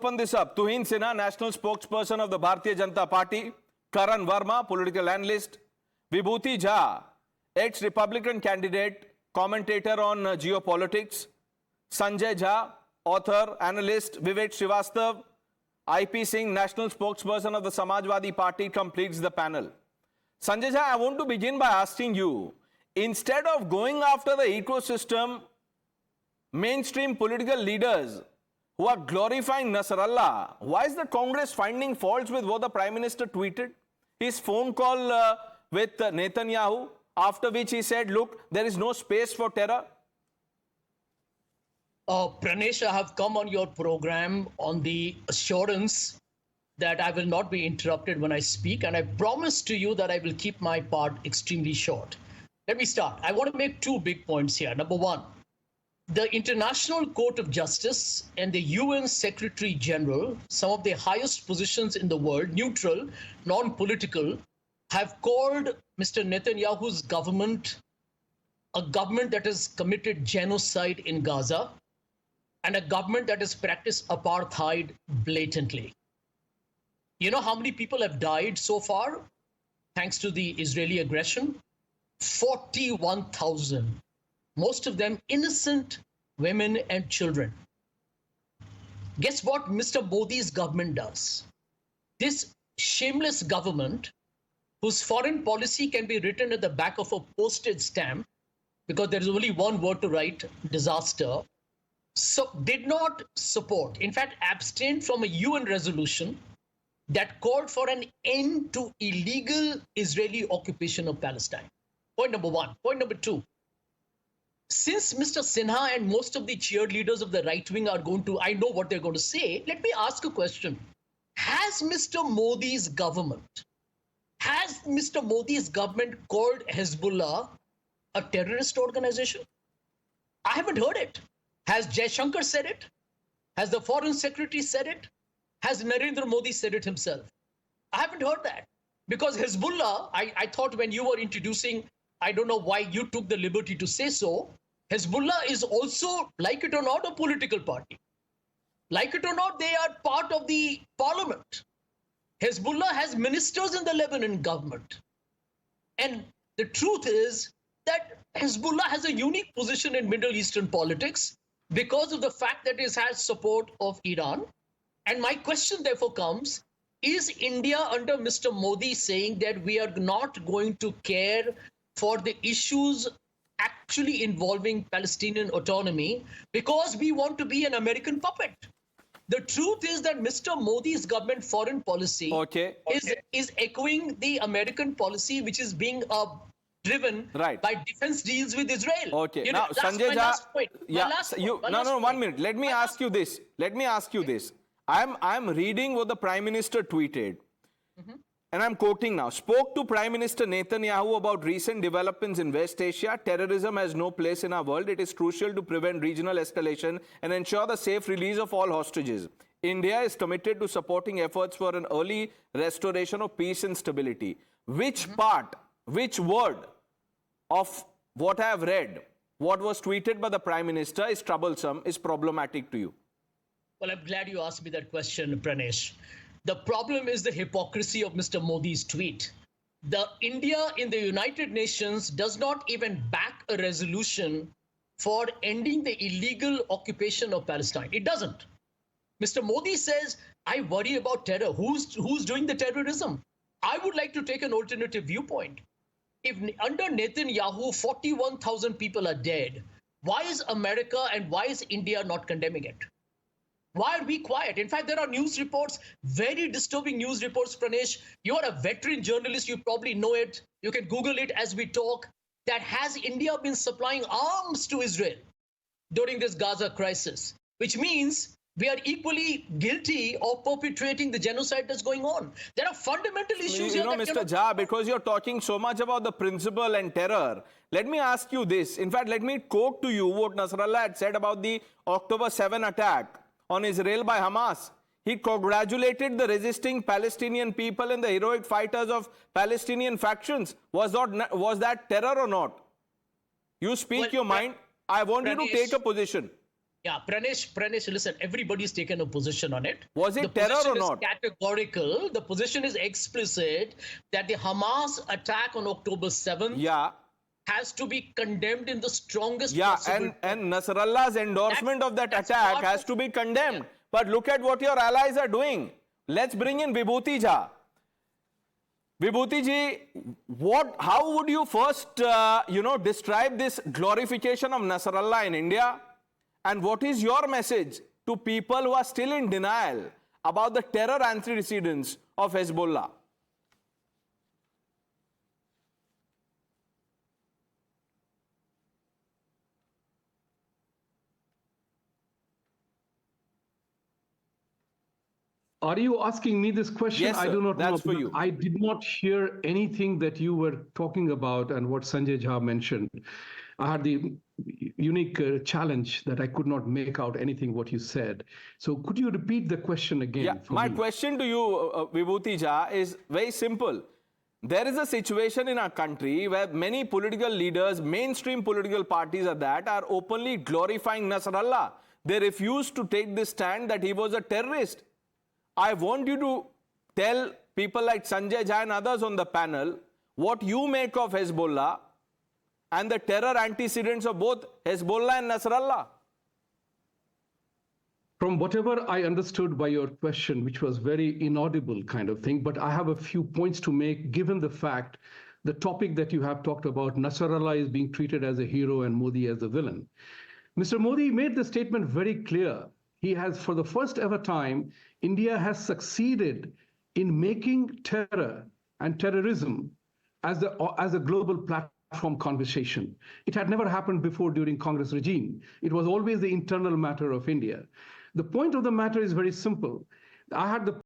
Open this up. Tuhin Sinha, national spokesperson of the Bharatiya Janata Party. Karan Verma, political analyst. Vibhuti Jha, ex-Republican candidate, commentator on geopolitics. Sanjay Jha, author, analyst. Vivek Srivastav, IP Singh, national spokesperson of the Samajwadi Party, completes the panel. Sanjay Jha, I want to begin by asking you, instead of going after the ecosystem, mainstream political leaders who are glorifying Nasrallah, why is the Congress finding faults with what the Prime Minister tweeted? His phone call with Netanyahu, after which he said, look, there is no space for terror. Pranesh, I have come on your program on the assurance that I will not be interrupted when I speak, and I promise to you that I will keep my part extremely short. Let me start. I want to make two big points here. Number one, the International Court of Justice and the UN Secretary General, some of the highest positions in the world, neutral, non-political, have called Mr. Netanyahu's government a government that has committed genocide in Gaza and a government that has practiced apartheid blatantly. You know how many people have died so far thanks to the Israeli aggression? 41,000. Most of them innocent women and children. Guess what Mr. Modi's government does? This shameless government, whose foreign policy can be written at the back of a postage stamp, because there is only one word to write, disaster, so did not support, in fact, abstained from a UN resolution that called for an end to illegal Israeli occupation of Palestine. Point number one. Point number two. Since Mr. Sinha and most of the cheerleaders of the right wing are going to, I know what they're going to say, let me ask a question. Has Mr. Modi's government called Hezbollah a terrorist organization? I haven't heard it. Has Jaishankar said it? Has the Foreign Secretary said it? Has Narendra Modi said it himself? I haven't heard that. Because Hezbollah, I thought when you were introducing, I don't know why you took the liberty to say so, Hezbollah is also, like it or not, a political party. Like it or not, they are part of the parliament. Hezbollah has ministers in the Lebanon government. And the truth is that Hezbollah has a unique position in Middle Eastern politics because of the fact that it has support of Iran. And my question therefore comes, is India under Mr. Modi saying that we are not going to care for the issues actually involving Palestinian autonomy because we want to be an American puppet? The truth is that Mr. Modi's government foreign policy is echoing the American policy, which is being driven by defense deals with Israel. Okay. You now, know, Sanjay Jha, 1 minute. Let me ask you this. I'm reading what the Prime Minister tweeted. And I'm quoting now. Spoke to Prime Minister Netanyahu about recent developments in West Asia. Terrorism has no place in our world. It is crucial to prevent regional escalation and ensure the safe release of all hostages. India is committed to supporting efforts for an early restoration of peace and stability. Which part, which word of what I have read, what was tweeted by the Prime Minister is troublesome, is problematic to you? Well, I'm glad you asked me that question, Pranesh. The problem is the hypocrisy of Mr. Modi's tweet. The India in the United Nations does not even back a resolution for ending the illegal occupation of Palestine. It doesn't. Mr. Modi says, I worry about terror. Who's doing the terrorism? I would like to take an alternative viewpoint. If under Netanyahu, 41,000 people are dead, why is America and why is India not condemning it? Why are we quiet? In fact, there are news reports, very disturbing news reports, Pranesh. You are a veteran journalist. You probably know it. You can Google it as we talk. That has India been supplying arms to Israel during this Gaza crisis, which means we are equally guilty of perpetrating the genocide that's going on. There are fundamental issues here. You know, Mr. Jha, because you're talking so much about the principle and terror, let me ask you this. In fact, let me quote to you what Nasrallah had said about the October 7 attack on Israel by Hamas. He congratulated the resisting Palestinian people and the heroic fighters of Palestinian factions. Was that terror or not? You speak your mind. I want you to take a position. Yeah, Pranesh, listen, everybody's taken a position on it. Was it The terror position or is not? categorical. The position is explicit that the Hamas attack on October 7th Yeah. has to be condemned in the strongest Yeah, possible and Nasrallah's endorsement of that that's attack part has of- to be condemned. But look at what your allies are doing. Let's bring in Vibhuti Jha. Vibhuti ji, how would you first, describe this glorification of Nasrallah in India? And what is your message to people who are still in denial about the terror antecedents of Hezbollah? Are you asking me this question? Yes, I sir. do not That's know. for you. I did not hear anything that you were talking about and what Sanjay Jha mentioned. I had the unique challenge that I could not make out anything what you said. So could you repeat the question again? Yeah, for my me? question to you, Vibhuti Jha, is very simple. There is a situation in our country where many political leaders, mainstream political parties are openly glorifying Nasrallah. They refuse to take this stand that he was a terrorist. I want you to tell people like Sanjay Jha and others on the panel what you make of Hezbollah and the terror antecedents of both Hezbollah and Nasrallah. From whatever I understood by your question, which was very inaudible kind of thing, but I have a few points to make given the fact, the topic that you have talked about, Nasrallah is being treated as a hero and Modi as a villain. Mr. Modi made the statement very clear. He has, for the first ever time, India has succeeded in making terror and terrorism as a global platform conversation. It had never happened before during Congress regime. It was always the internal matter of India. The point of the matter is very simple. I had the